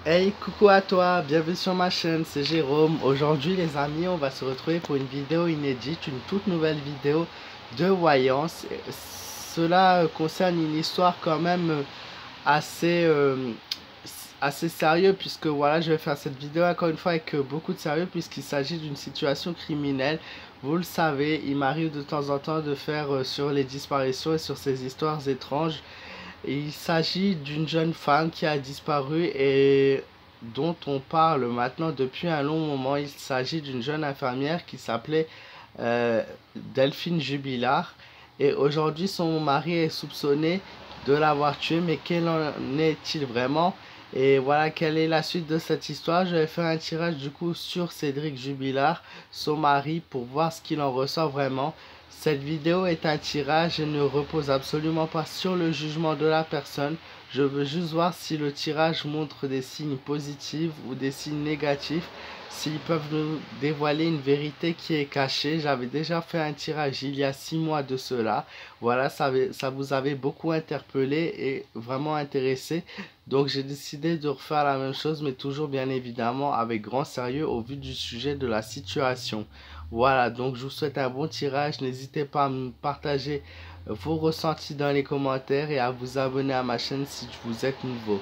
Hey, coucou à toi, bienvenue sur ma chaîne, c'est Jérôme. Aujourd'hui les amis, on va se retrouver pour une vidéo inédite, une toute nouvelle vidéo de voyance. Cela concerne une histoire quand même assez, assez sérieux, puisque voilà, je vais faire cette vidéo encore une fois avec beaucoup de sérieux puisqu'il s'agit d'une situation criminelle. Vous le savez, il m'arrive de temps en temps de faire sur les disparitions et sur ces histoires étranges. Il s'agit d'une jeune femme qui a disparu et dont on parle maintenant depuis un long moment. Il s'agit d'une jeune infirmière qui s'appelait euh, Delphine Jubilard. Et aujourd'hui, son mari est soupçonné de l'avoir tuée. Mais quel en est-il vraiment? Et voilà, quelle est la suite de cette histoire? Je vais faire un tirage du coup sur Cédric Jubilard, son mari, pour voir ce qu'il en ressort vraiment. Cette vidéo est un tirage et ne repose absolument pas sur le jugement de la personne. Je veux juste voir si le tirage montre des signes positifs ou des signes négatifs, s'ils peuvent nous dévoiler une vérité qui est cachée. J'avais déjà fait un tirage il y a 6 mois de cela. Voilà, ça vous avait beaucoup interpellé et vraiment intéressé. Donc j'ai décidé de refaire la même chose, mais toujours bien évidemment avec grand sérieux au vu du sujet de la situation. Voilà, donc je vous souhaite un bon tirage. N'hésitez pas à me partager vos ressentis dans les commentaires et à vous abonner à ma chaîne si vous êtes nouveau.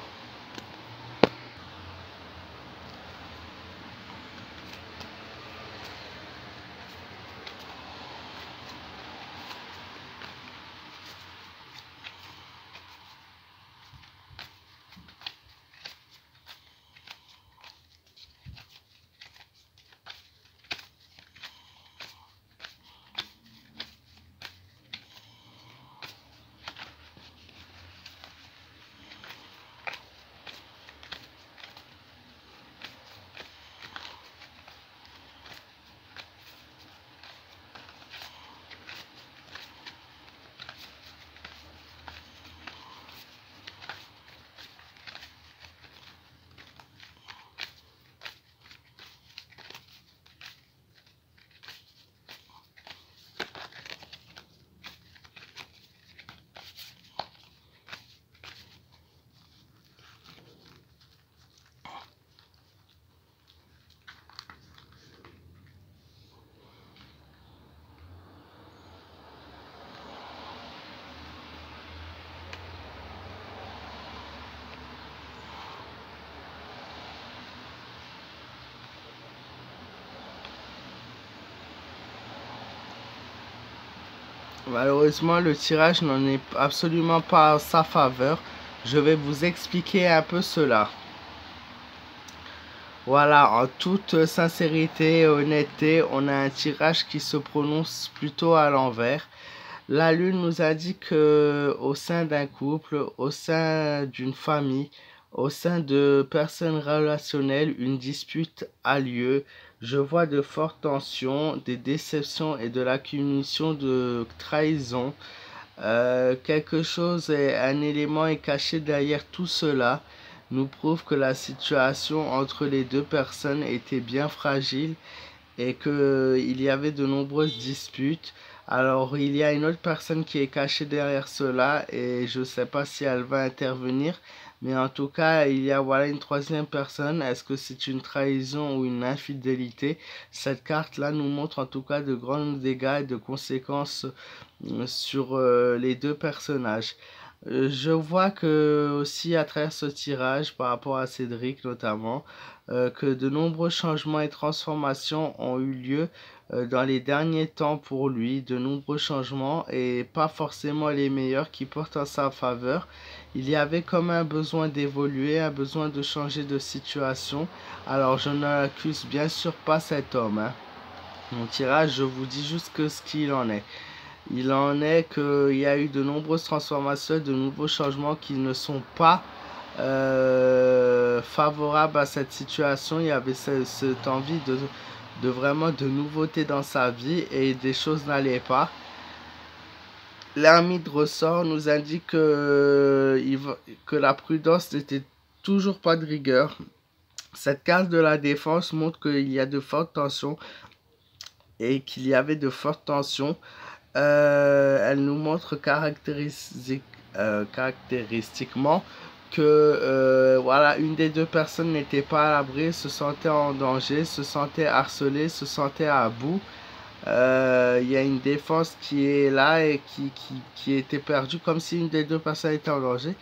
Malheureusement, le tirage n'en est absolument pas en sa faveur. Je vais vous expliquer un peu cela. Voilà, en toute sincérité et honnêteté, on a un tirage qui se prononce plutôt à l'envers. La lune nous indique que au sein d'un couple, au sein d'une famille, au sein de personnes relationnelles, une dispute a lieu. Je vois de fortes tensions, des déceptions et de l'accumulation de trahison. Quelque chose, un élément est caché derrière tout cela, nous prouve que la situation entre les deux personnes était bien fragile et qu'il y avait de nombreuses disputes. Alors il y a une autre personne qui est cachée derrière cela et je ne sais pas si elle va intervenir. Mais en tout cas, il y a voilà une troisième personne. Est-ce que c'est une trahison ou une infidélité? Cette carte-là nous montre en tout cas de grands dégâts et de conséquences sur les deux personnages. Je vois que aussi à travers ce tirage, par rapport à Cédric notamment, que de nombreux changements et transformations ont eu lieu dans les derniers temps pour lui, de nombreux changements et pas forcément les meilleurs qui portent en sa faveur. Il y avait comme un besoin d'évoluer, un besoin de changer de situation. Alors je n'accuse bien sûr pas cet homme, hein. Mon tirage, je vous dis juste que ce qu'il en est. Il en est qu'il y a eu de nombreuses transformations, de nouveaux changements qui ne sont pas favorables à cette situation. Il y avait cette envie de vraiment de nouveautés dans sa vie et des choses n'allaient pas. L'ermite ressort nous indique que la prudence n'était toujours pas de rigueur. Cette carte de la défense montre qu'il y a de fortes tensions et qu'il y avait de fortes tensions. Elle nous montre caractéristiquement que voilà, une des deux personnes n'était pas à l'abri, se sentait en danger, se sentait harcelée, se sentait à bout. Il y a une défense qui est là et qui était perdue, comme si une des deux personnes était en danger.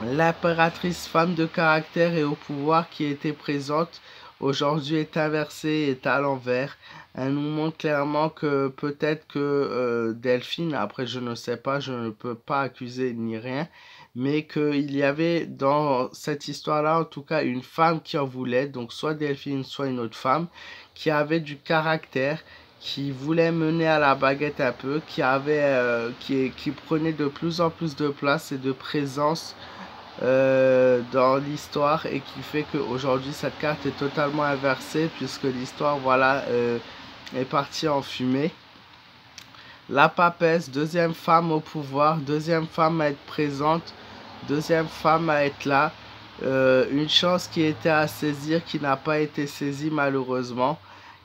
L'impératrice femme de caractère et au pouvoir qui était présente aujourd'hui est inversée, est à l'envers. Elle nous montre clairement que peut-être que Delphine, après je ne sais pas, je ne peux pas accuser ni rien, mais qu'il y avait dans cette histoire-là en tout cas une femme qui en voulait, donc soit Delphine, soit une autre femme, qui avait du caractère, qui voulait mener à la baguette un peu, qui prenait de plus en plus de place et de présence dans l'histoire et qui fait qu'aujourd'hui cette carte est totalement inversée puisque l'histoire voilà est partie en fumée. La papesse, deuxième femme au pouvoir, deuxième femme à être présente, deuxième femme à être là. Une chance qui était à saisir, qui n'a pas été saisie malheureusement,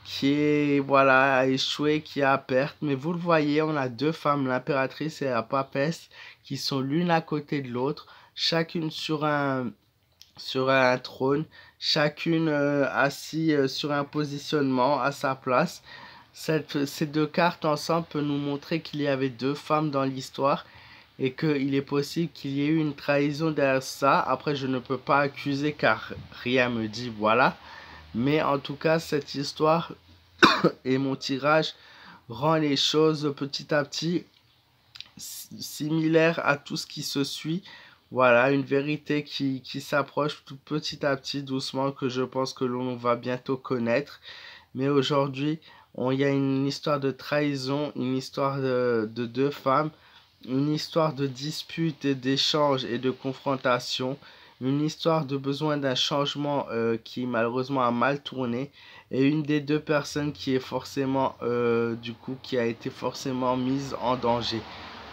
qui est voilà a échoué, qui est à perte. Mais vous le voyez, on a deux femmes, l'impératrice et la papesse, qui sont l'une à côté de l'autre, chacune sur un trône, chacune assise sur un positionnement à sa place. Ces deux cartes ensemble peuvent nous montrer qu'il y avait deux femmes dans l'histoire et qu'il est possible qu'il y ait eu une trahison derrière ça. Après, je ne peux pas accuser car rien me dit voilà. Mais en tout cas, cette histoire et mon tirage rend les choses petit à petit similaires à tout ce qui se suit. Voilà, une vérité qui s'approche tout petit à petit, doucement, que je pense que l'on va bientôt connaître. Mais aujourd'hui, il y a une histoire de trahison, une histoire de deux femmes, une histoire de dispute et d'échange et de confrontation, une histoire de besoin d'un changement qui malheureusement a mal tourné, et une des deux personnes qui est forcément, du coup, qui a été forcément mise en danger.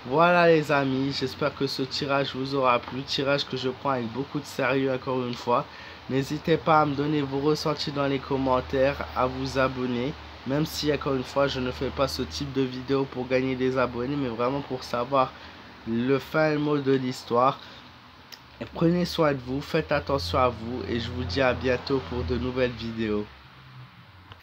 Voilà les amis, j'espère que ce tirage vous aura plu, tirage que je prends avec beaucoup de sérieux encore une fois. N'hésitez pas à me donner vos ressentis dans les commentaires, à vous abonner, même si encore une fois je ne fais pas ce type de vidéo pour gagner des abonnés, mais vraiment pour savoir le fin mot de l'histoire. Prenez soin de vous, faites attention à vous et je vous dis à bientôt pour de nouvelles vidéos.